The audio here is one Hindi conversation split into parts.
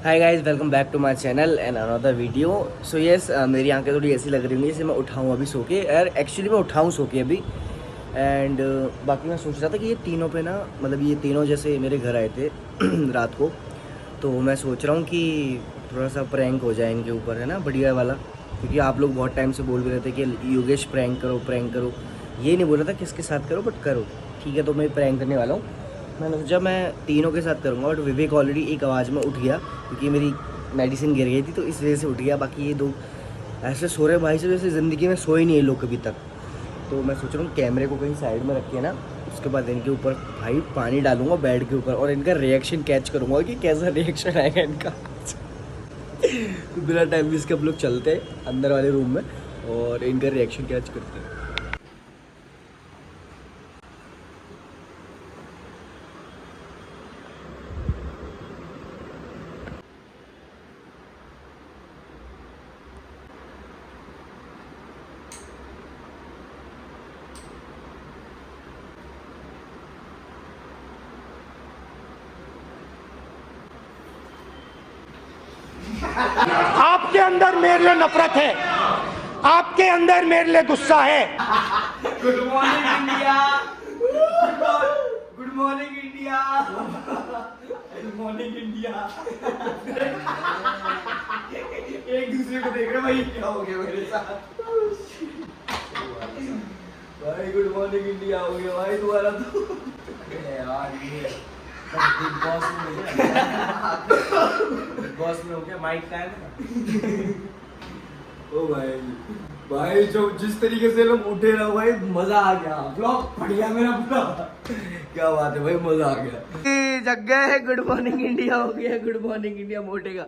Hi guys, welcome back to my channel and another video. So yes, मेरी आंखें थोड़ी ऐसी लग रही होंगी जैसे मैं उठाऊँ अभी सो के। यार एक्चुअली मैं उठाऊँ सो के अभी। एंड बाकी मैं सोच रहा था कि ये तीनों पे ना, मतलब ये तीनों जैसे मेरे घर आए थे रात को, तो मैं सोच रहा हूँ कि थोड़ा सा प्रैंक हो जाए इनके ऊपर, है ना, बढ़िया वाला। क्योंकि आप लोग बहुत टाइम से बोल भी रहे थे कि योगेश प्रैंक करो प्रैंक करो। ये नहीं बोल रहा था किसके साथ करो, बट करो, ठीक है। तो मैं प्रैंक करने वाला हूँ। मैंने सोचा मैं तीनों के साथ करूँगा, बट विवेक ऑलरेडी एक आवाज़ में उठ गया क्योंकि मेरी मेडिसिन गिर गई थी, तो इस वजह से उठ गया। बाकी ये दो ऐसे सो रहे भाई से जैसे ज़िंदगी में सोए नहीं है लोग कभी तक। तो मैं सोच रहा हूँ कैमरे को कहीं साइड में रख के ना, उसके बाद इनके ऊपर भाई पानी डालूंगा बेड के ऊपर और इनका रिएक्शन कैच करूँगा कि कैसा रिएक्शन आएगा इनका। तो बिना टाइम वेस्ट के हम लोग चलते हैं अंदर वाले रूम में और इनका रिएक्शन कैच करते हैं। आपके अंदर मेरे लिए नफरत है, आपके अंदर मेरे लिए गुस्सा है। Good morning India, good morning India, good morning India. एक दूसरे को देख रहे भाई, क्या हो गया मेरे साथ भाई। गुड मॉर्निंग इंडिया हो गया भाई तुम्हारा तो यार। ये बिग बॉस में हो गया माइक का है ना। ओ भाई भाई, जो जिस तरीके से लोग उठे ना भाई, मजा आ गया। ब्लॉग फट गया मेरा पूरा। क्या बात है भाई, मजा आ गया। जग गए, गुड मॉर्निंग इंडिया हो गया। गुड मॉर्निंग इंडिया मोटे का।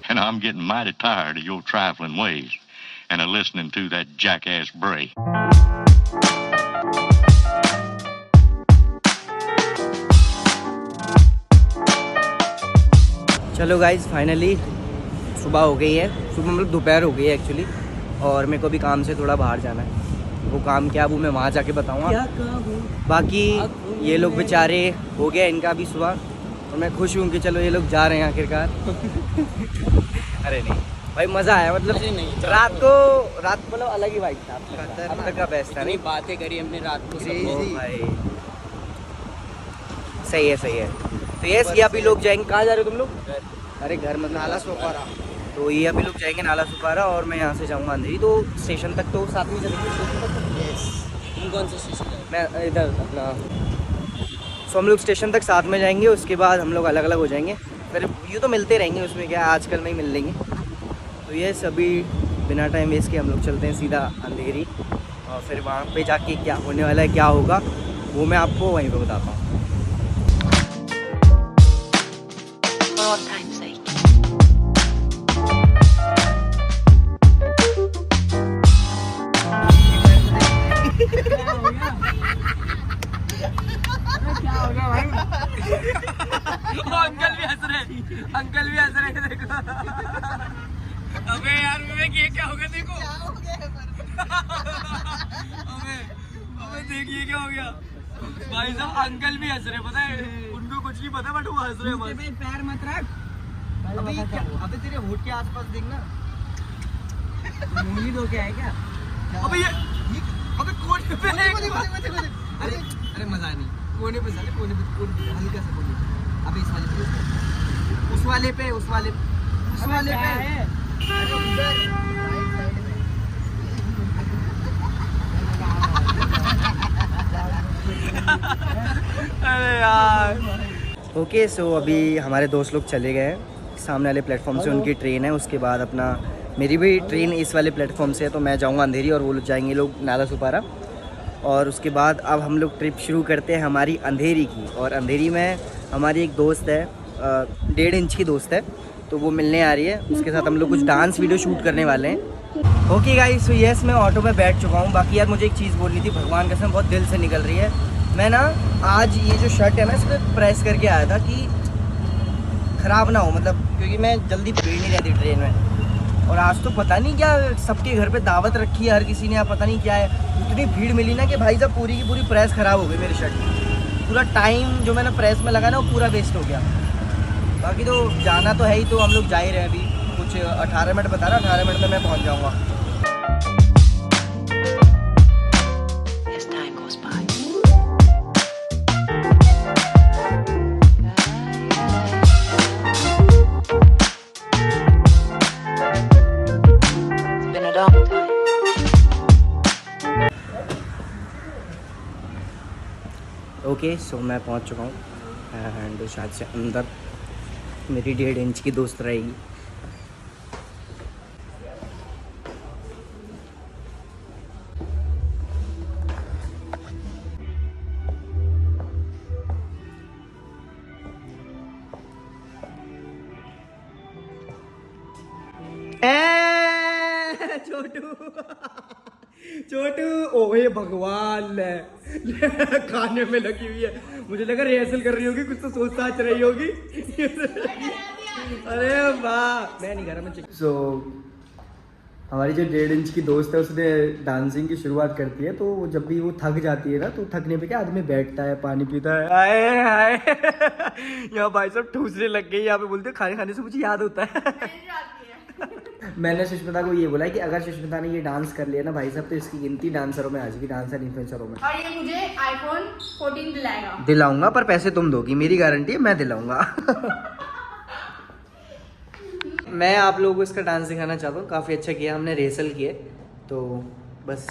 And I'm getting mighty tired of your trifling ways and of listening to that jackass Bray. चलो गाइज, फाइनली सुबह हो गई है। सुबह मतलब दोपहर हो गई है एक्चुअली, और मेरे को अभी काम से थोड़ा बाहर जाना है। वो काम क्या, वो मैं वहाँ जाके बताऊँगा। बाकी ये लोग बेचारे हो गया इनका भी सुबह, और मैं खुश हूँ कि चलो ये लोग जा रहे हैं आखिरकार। अरे नहीं भाई, मज़ा आया। मतलब रात को मतलब अलग ही वाइब था। अब तक का बेस्ट था। नहीं, बातें करी हमने रात को। भाई सही है, सही है। तो ये अभी लोग जाएंगे। कहाँ जा रहे हो तुम लोग? अरे घर मतलब नाला सुपारा। तो ये अभी लोग जाएंगे नाला सुपारा और मैं यहाँ से जाऊँगा अंधेरी। तो स्टेशन तक तो साथ में चलेंगे। स्टेशन तक तुम कौन सा स्टेशन है? मैं इधर अपना। सो हम लोग स्टेशन तक साथ में जाएंगे, उसके बाद हम लोग अलग अलग हो जाएंगे। फिर यूँ तो मिलते रहेंगे, उसमें क्या आजकल में ही मिल लेंगे। तो ये सभी बिना टाइम वेस्ट के हम लोग चलते हैं सीधा अंधेरी, और फिर वहाँ पे जाके क्या होने वाला है, क्या होगा, वो मैं आपको वहीं पे बताता हूँ। अंकल भी हंस रहे देखो। अबे यार विवेक, ये क्या हो गया? देखो अबे देखिए क्या हो गया भाई साहब। अंकल भी हंस रहे, पता है उनको कुछ नहीं पता, बट वो हंस रहे बस। पैर मत रख। अभी क्या, अभी तेरे होठ के आसपास देखना। मुंह धो के है क्या? अबे ये अबे कोने पे अरे मजा नहीं। कोने पे साले, कोने पे हल्का सा कोने पे। अबे इस वाले पे, उस वाले पे, उस वाले पे। अरे यार। ओके, सो अभी हमारे दोस्त लोग चले गए हैं। सामने वाले प्लेटफॉर्म से उनकी ट्रेन है, उसके बाद अपना मेरी भी ट्रेन इस वाले प्लेटफॉर्म से है। तो मैं जाऊंगा अंधेरी और वो लोग जाएंगे लोग नाला सुपारा। और उसके बाद अब हम लोग ट्रिप शुरू करते हैं हमारी अंधेरी की। और अंधेरी में हमारी एक दोस्त है, 1.5 इंच की दोस्त है, तो वो मिलने आ रही है। उसके साथ हम लोग कुछ डांस वीडियो शूट करने वाले हैं। ओके गाइस, सो यस, मैं ऑटो में बैठ चुका हूँ। बाकी यार मुझे एक चीज़ बोलनी थी, भगवान कसम बहुत दिल से निकल रही है। मैं ना आज ये जो शर्ट है ना, इस पर प्रेस करके आया था कि ख़राब ना हो, मतलब क्योंकि मैं जल्दी भीड़ नहीं रहती ट्रेन में। और आज तो पता नहीं क्या सबके घर पे दावत रखी है हर किसी ने, पता नहीं क्या है, इतनी भीड़ मिली ना कि भाई साहब पूरी की पूरी प्रेस ख़राब हो गई मेरी शर्ट की। पूरा टाइम जो मैंने प्रेस में लगा ना वो पूरा वेस्ट हो गया। बाकी तो जाना तो है ही, तो हम लोग जा ही रहे हैं अभी। कुछ 18 मिनट बता रहा, 18 मिनट में मैं पहुंच जाऊंगा। ओके सो मैं पहुंच चुका हूँ एंड शायद से अंदर मेरी 1.5 इंच की दोस्त रहेगी। छोटू छोटू, ओए भगवान ले खाने में लगी हुई है। मुझे लगा रिहर्सल कर रही होगी, कुछ तो सोच साच रही होगी। अरे वाह, मैं नहीं कर रहा, मैं सो हमारी जो 1.5 इंच की दोस्त है उसने डांसिंग की शुरुआत करती है, तो जब भी वो थक जाती है ना, तो थकने पे क्या आदमी बैठता है, पानी पीता है। आए हाय यहाँ भाई सब ठूसने लग गए। यहाँ पे बोलते खाने खाने से मुझे याद होता है। मैंने सुष्मिता को ये बोला कि अगर सुष्मिता ने ये डांस कर लिया ना भाई साहब, तो इसकी गिनती डांसरों में आ जाएगी, डांसर इन्फ्लुएंसरों में। और ये मुझे iPhone 14 दिलाएगा। दिलाऊंगा, पर पैसे तुम दोगी, मेरी गारंटी है, मैं दिलाऊंगा। मैं आप लोगों को इसका डांस दिखाना चाहता हूँ, काफ़ी अच्छा किया हमने, रिहर्सल किए, तो बस।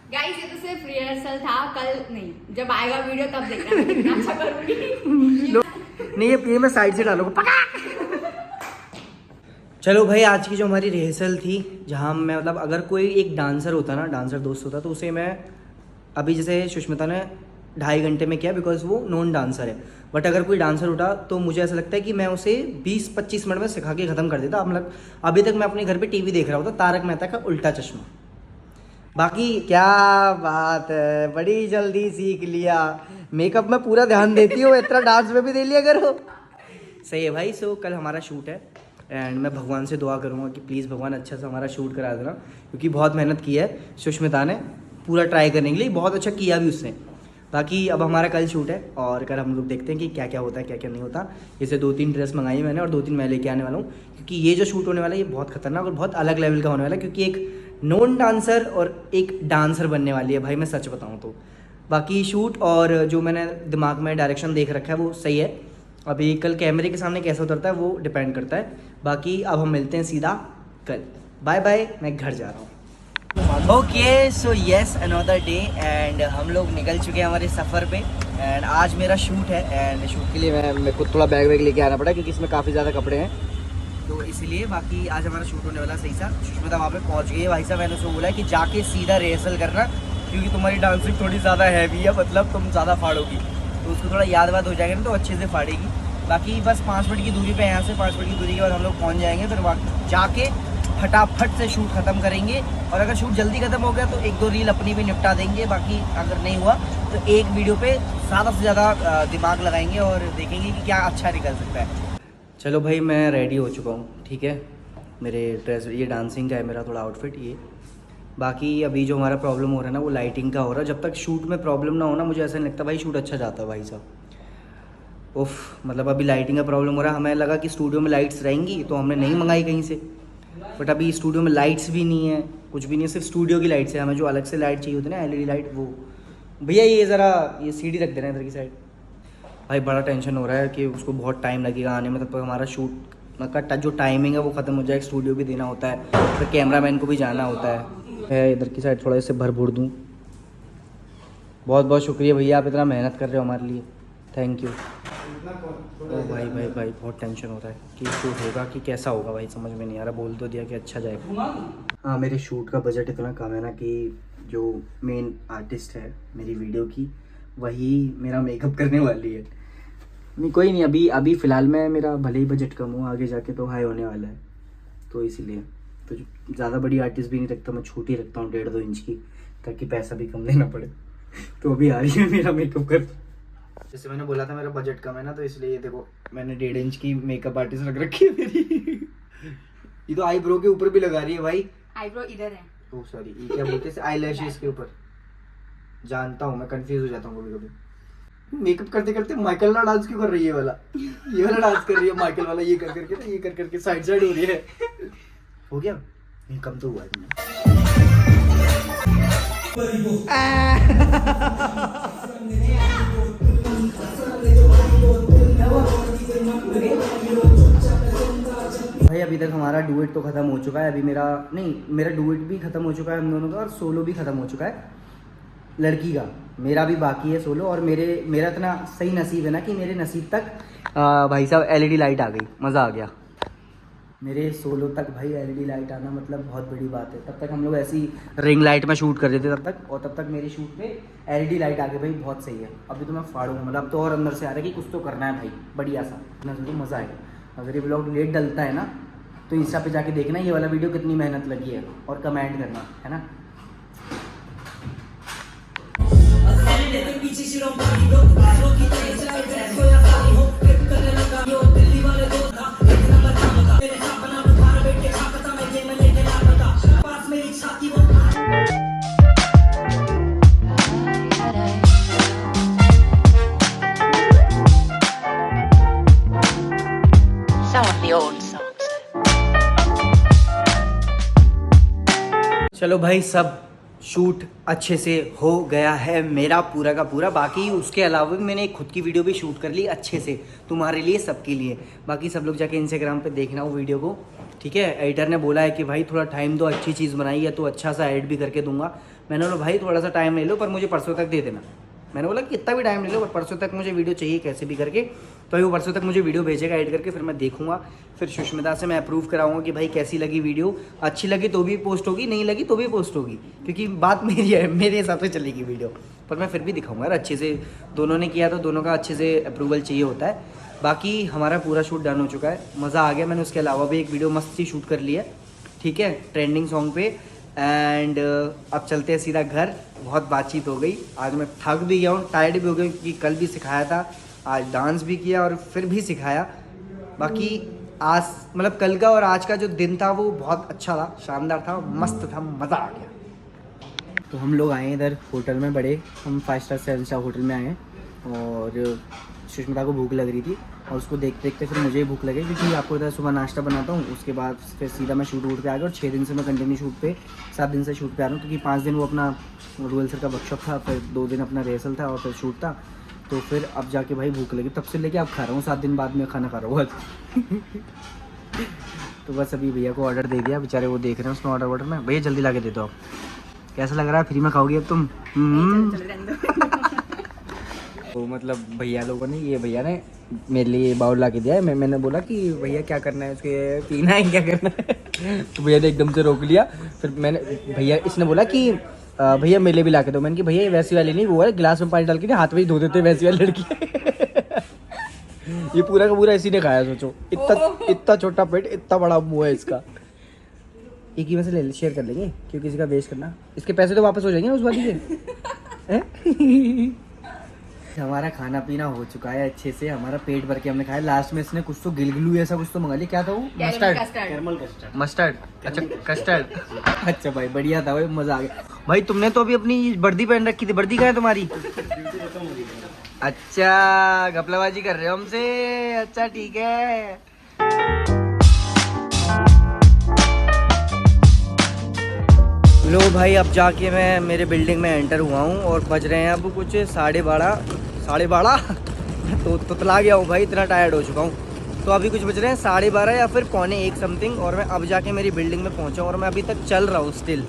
गाइस ये तो सिर्फ रिहर्सल था, कल नहीं, जब आएगा वीडियो तब देखना मैं कितना अच्छा करूंगी। नहीं ये मैं साइड से डालूंगा। चलो भाई, आज की जो हमारी रिहर्सल थी, जहाँ मैं मतलब अगर कोई एक डांसर होता ना, डांसर दोस्त होता, तो उसे मैं अभी जैसे सुष्मिता ने 2.5 घंटे में किया बिकॉज वो नॉन डांसर है, बट अगर कोई डांसर उठा तो मुझे ऐसा लगता है कि मैं उसे 20-25 मिनट में सिखा के ख़त्म कर देता। अब मतलब अभी तक मैं अपने घर पे टीवी देख रहा होता, तारक मेहता का उल्टा चश्मा। बाकी क्या बात है, बड़ी जल्दी सीख लिया। मेकअप में पूरा ध्यान देती हो, इतना डांस में भी दे लिया करो। सही है भाई। सो कल हमारा शूट है एंड मैं भगवान से दुआ करूँगा कि प्लीज़ भगवान अच्छा सा हमारा शूट करा देना, क्योंकि बहुत मेहनत की है सुष्मिता ने पूरा ट्राई करने के लिए, बहुत अच्छा किया भी उसने। बाकी अब हमारा कल शूट है और कल हम लोग देखते हैं कि क्या क्या होता है, क्या क्या नहीं होता। जैसे 2-3 ड्रेस मंगाई मैंने और 2-3 मैं लेके आने वाला हूँ, क्योंकि ये जो शूट होने वाला है ये बहुत खतरनाक और बहुत अलग लेवल का होने वाला है, क्योंकि एक नॉन डांसर और एक डांसर बनने वाली है भाई, मैं सच बताऊँ तो। बाकी शूट और जो मैंने दिमाग में डायरेक्शन देख रखा है वो सही है। अभी कल कैमरे के सामने कैसा उतरता है वो डिपेंड करता है। बाकी अब हम मिलते हैं सीधा कल। बाय बाय, मैं घर जा रहा हूँ। Okay so yes, another day and हम लोग निकल चुके हैं हमारे सफ़र पे एंड आज मेरा शूट है एंड शूट के लिए मेरे को थोड़ा बैग वैग लेके आना पड़ा, क्योंकि इसमें काफ़ी ज़्यादा कपड़े हैं, तो इसलिए। बाकी आज हमारा शूट होने वाला सही सा। सुष्मिता वहाँ पे पहुँच गई है भाई साहब, मैंने उसको बोला है कि जाके सीधा रिहर्सल करना, क्योंकि तुम्हारी डांसिंग थोड़ी ज़्यादा हैवी है, मतलब तुम ज़्यादा फाड़ोगी, तो उसको थोड़ा याद वाद हो जाएगा ना, तो अच्छे से फाड़ेगी। बाकी बस 5 मिनट की दूरी पे, यहाँ से 5 मिनट की दूरी के बाद हम लोग पहुँच जाएंगे, फिर वहाँ जाके फटाफट से शूट ख़त्म करेंगे। और अगर शूट जल्दी ख़त्म हो गया तो 1-2 रील अपनी भी निपटा देंगे। बाकी अगर नहीं हुआ तो एक वीडियो पे ज़्यादा से ज़्यादा दिमाग लगाएंगे और देखेंगे कि क्या अच्छा निकल सकता है। चलो भाई, मैं रेडी हो चुका हूँ, ठीक है। मेरे ड्रेस, ये डांसिंग का है मेरा थोड़ा आउटफिट ये। बाकी अभी जो हमारा प्रॉब्लम हो रहा है ना, वो लाइटिंग का हो रहा है। जब तक शूट में प्रॉब्लम ना हो ना, मुझे ऐसा नहीं लगता भाई शूट अच्छा जाता है भाई साहब। उफ, मतलब अभी लाइटिंग का प्रॉब्लम हो रहा है। हमें लगा कि स्टूडियो में लाइट्स रहेंगी, तो हमने नहीं मंगाई कहीं से, बट अभी स्टूडियो में लाइट्स भी नहीं है, कुछ भी नहीं है, सिर्फ स्टूडियो की लाइट्स है। हमें जो अलग से लाइट चाहिए होती है ना, LED लाइट, वो भैया ये ज़रा ये सीढ़ी रख देना इधर की साइड। भाई बड़ा टेंशन हो रहा है कि उसको बहुत टाइम लगेगा आने में, तब तक हमारा शूट का जो टाइमिंग है वो ख़त्म हो जाएगा। स्टूडियो भी देना होता है, फिर कैमरामैन को भी जाना होता है। इधर की साइड थोड़ा इसे भर दूँ। बहुत बहुत शुक्रिया भैया, आप इतना मेहनत कर रहे हो हमारे लिए, थैंक यू। ओ भाई भाई भाई, बहुत टेंशन हो रहा है कि शूट होगा कि कैसा होगा भाई, समझ में नहीं आ रहा। बोल तो दिया कि अच्छा जाएगा। हाँ, मेरे शूट का बजट इतना कम है ना कि जो मेन आर्टिस्ट है मेरी वीडियो की, वही मेरा मेकअप करने वाली है। नहीं कोई नहीं, अभी फ़िलहाल में मेरा भले ही बजट कम हो, आगे जाके तो हाई होने वाला है, तो इसीलिए तो ज़्यादा बड़ी आर्टिस्ट भी नहीं रखता मैं, छोटी रखता हूँ 1.5-2 इंच की, ताकि पैसा भी कम देना पड़े। तो अभी आ रही है मेरा मेकअप कर। जैसे मैंने बोला था मेरा बजट कम है ना, तो इसलिए ये देखो मैंने 1.5 इंच की मेकअप आर्टिस्ट रख रखी है मेरी। ये तो आईब्रो के ऊपर भी लगा रही है भाई। आईब्रो इधर है। ओह सॉरी, ये क्या बोलते हैं, आई लैशेस के ऊपर। जानता हूँ मैं, कंफ्यूज हो जाता हूँ कभी कभी। मेकअप करते करते माइकल वाला डांस क्यों कर रही है वाला? ये वाला डांस कर रही है माइकल वाला, ये कर करके ना, ये कर करके साइड साइड हो रही है। हो गया? नहीं, कम तो हुआ है। भाई अभी तक हमारा डुएट तो खत्म हो चुका है। अभी मेरा डुएट भी खत्म हो चुका है हम दोनों का, और सोलो भी खत्म हो चुका है लड़की का। मेरा भी बाकी है सोलो, और मेरा इतना सही नसीब है ना कि मेरे नसीब तक भाई साहब एलईडी लाइट आ गई। मज़ा आ गया मेरे सोलो तक भाई। एलईडी लाइट आना मतलब बहुत बड़ी बात है। तब तक हम लोग ऐसी रिंग लाइट में शूट कर रहे थे तब तक, और तब तक मेरी शूट पे एलईडी लाइट आ गई भाई। बहुत सही है। अभी तो मैं फाड़ूंगा, मतलब अब तो और अंदर से आ रहा है कि कुछ तो करना है भाई बढ़िया सा, इतना तो मज़ा आएगा। अगर ये ब्लॉग लेट डलता है ना तो इंस्टा पे जाके देखना ये वाला वीडियो कितनी मेहनत लगी है, और कमेंट करना है ना। Some of the old songs. चलो भाई, सब शूट अच्छे से हो गया है मेरा पूरा का पूरा। बाकी उसके अलावा भी मैंने एक खुद की वीडियो भी शूट कर ली अच्छे से, तुम्हारे लिए, सबके लिए। बाकी सब लोग जाके इंस्टाग्राम पे देखना वो वीडियो को, ठीक है। एडिटर ने बोला है कि भाई थोड़ा टाइम दो, अच्छी चीज़ बनाई है तो अच्छा सा एडिट भी करके दूंगा। मैंने बोला भाई थोड़ा सा टाइम ले लो, पर मुझे परसों तक दे देना। मैंने बोला कि इतना भी टाइम ले लो, पर परसों तक मुझे वीडियो चाहिए कैसे भी करके। तो वो परसों तक मुझे वीडियो भेजेगा एडिट करके, फिर मैं देखूंगा। फिर सुष्मिता से मैं अप्रूव कराऊंगा कि भाई कैसी लगी वीडियो। अच्छी लगी तो भी पोस्ट होगी, नहीं लगी तो भी पोस्ट होगी, क्योंकि बात मेरी है, मेरे हिसाब से चलेगी वीडियो। पर मैं फिर भी दिखाऊंगा यार अच्छे से। दोनों ने किया तो दोनों का अच्छे से अप्रूवल चाहिए होता है। बाकी हमारा पूरा शूट डन हो चुका है, मज़ा आ गया। मैंने उसके अलावा भी एक वीडियो मस्त सी शूट कर ली है, ठीक है, ट्रेंडिंग सॉन्ग पे। एंड अब चलते हैं सीधा घर। बहुत बातचीत हो गई, आज मैं थक भी गया हूँ, टायर्ड भी हो गया, क्योंकि कल भी सिखाया था, आज डांस भी किया और फिर भी सिखाया। बाकी आज मतलब कल का और आज का जो दिन था वो बहुत अच्छा था, शानदार था, मस्त था, मज़ा आ गया। तो हम लोग आए इधर होटल में, बड़े हम 5 स्टार 7 स्टार होटल में आए हैं। और सुष्मिता को भूख लग रही थी, और उसको देखते देखते फिर मुझे भूख लगी, क्योंकि आपको पता है सुबह नाश्ता बनाता हूँ, उसके बाद फिर सीधा मैं शूट पे आ गया। और 6 दिन से मैं कंटिन्यू शूट पे, 7 दिन से शूट पे आ रहा हूँ, क्योंकि 5 दिन वो अपना रूरल सर का वर्कशॉप था, फिर 2 दिन अपना रिहर्सल था और फिर शूट था। तो फिर अब जाके भाई भूख लगी, तब से लेके अब खा रहा हूँ, 7 दिन बाद में खाना खा रहा हूँ आज। तो बस अभी भैया को ऑर्डर दे दिया, बेचारे वो देख रहे हैं उसमें ऑर्डर में। भैया जल्दी ला के दे दो आप। कैसा लग रहा है, फ्री में खाओगी अब तुम? तो मतलब भैया लोगों ने, ये भैया ने मेरे लिए बाउल ला के दिया है। मैंने बोला कि भैया क्या करना है, उसके पीना है क्या करना है? तो भैया ने एकदम से रोक लिया। फिर इसने बोला कि भैया मेरे लिए भी ला के दो। मैंने कि भैया ये वैसी वाली नहीं, वो है गिलास में पानी डाल के हाथ में ही धो देते वैसी वाली लड़की। ये पूरा का पूरा इसी ने खाया, सोचो इतना छोटा पेट, इतना बड़ा मुंह है इसका। एक ही में से शेयर कर लेंगे, क्यों किसी का वेस्ट करना। इसके पैसे तो वापस हो जाएंगे ना उस वाली के। हमारा खाना पीना हो चुका है अच्छे से, हमारा पेट भर के हमने खाया। लास्ट में इसने कुछ तो गिलगिलू ऐसा कुछ तो मंगा लिया, क्या था वो? मस्टर्ड। अच्छा कस्टर्ड। अच्छा भाई बढ़िया था भाई, मजा आ गया भाई। तुमने तो अभी अपनी वर्दी पहन रखी थी, वर्दी कहाँ है तुम्हारी? अच्छा घपलाबाजी कर रहे हो हमसे, अच्छा ठीक है। लो भाई, अब जाके मैं मेरे बिल्डिंग में एंटर हुआ हूँ, और बज रहे हैं अब कुछ 12:30। तो तुतला गया हूँ भाई, इतना टायर्ड हो चुका हूँ। तो अभी कुछ बज रहे हैं 12:30 या फिर 1:45 समथिंग, और मैं अब जाके मेरी बिल्डिंग में पहुँचा, और मैं अभी तक चल रहा हूँ स्टिल।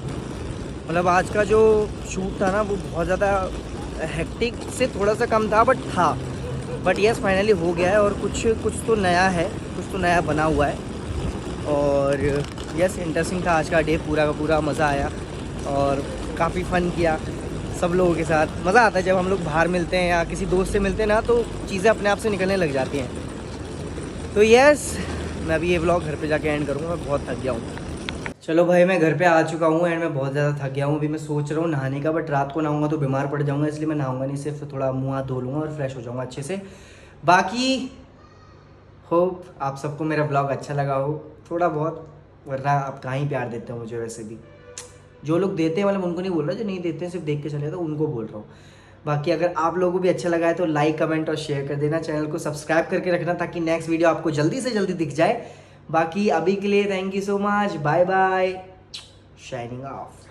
मतलब आज का जो शूट था ना वो बहुत ज़्यादा हेक्टिक से थोड़ा सा कम था, बट यस फाइनली हो गया है। और कुछ तो नया है, कुछ तो नया बना हुआ है। और यस इंटरेस्टिंग था आज का डे, पूरा का पूरा मज़ा आया, और काफ़ी फ़न किया सब लोगों के साथ। मज़ा आता है जब हम लोग बाहर मिलते हैं या किसी दोस्त से मिलते हैं ना, तो चीज़ें अपने आप से निकलने लग जाती हैं। तो यस मैं अभी ये व्लॉग घर पे जाके एंड करूँगा, मैं बहुत थक गया हूँ। चलो भाई मैं घर पे आ चुका हूँ एंड मैं बहुत ज़्यादा थक गया हूँ। अभी मैं सोच रहा हूँ नहाने का, बट रात को नहाऊंगा तो बीमार पड़ जाऊँगा, इसलिए मैं नहाऊंगा नहीं, सिर्फ थोड़ा मुँह हाथ धो लूँगा और फ्रेश हो जाऊँगा अच्छे से। बाकी होप आप सबको मेरा ब्लॉग अच्छा लगा हो थोड़ा बहुत, वरना आप कहाँ ही प्यार देते हो मुझे। वैसे भी जो लोग देते हैं मतलब उनको नहीं बोल रहा, जो नहीं देते हैं सिर्फ देख के चले तो उनको बोल रहा हूँ। बाकी अगर आप लोगों को भी अच्छा लगा है तो लाइक कमेंट और शेयर कर देना, चैनल को सब्सक्राइब करके रखना ताकि नेक्स्ट वीडियो आपको जल्दी से जल्दी दिख जाए। बाकी अभी के लिए thank you so much, bye bye, signing of.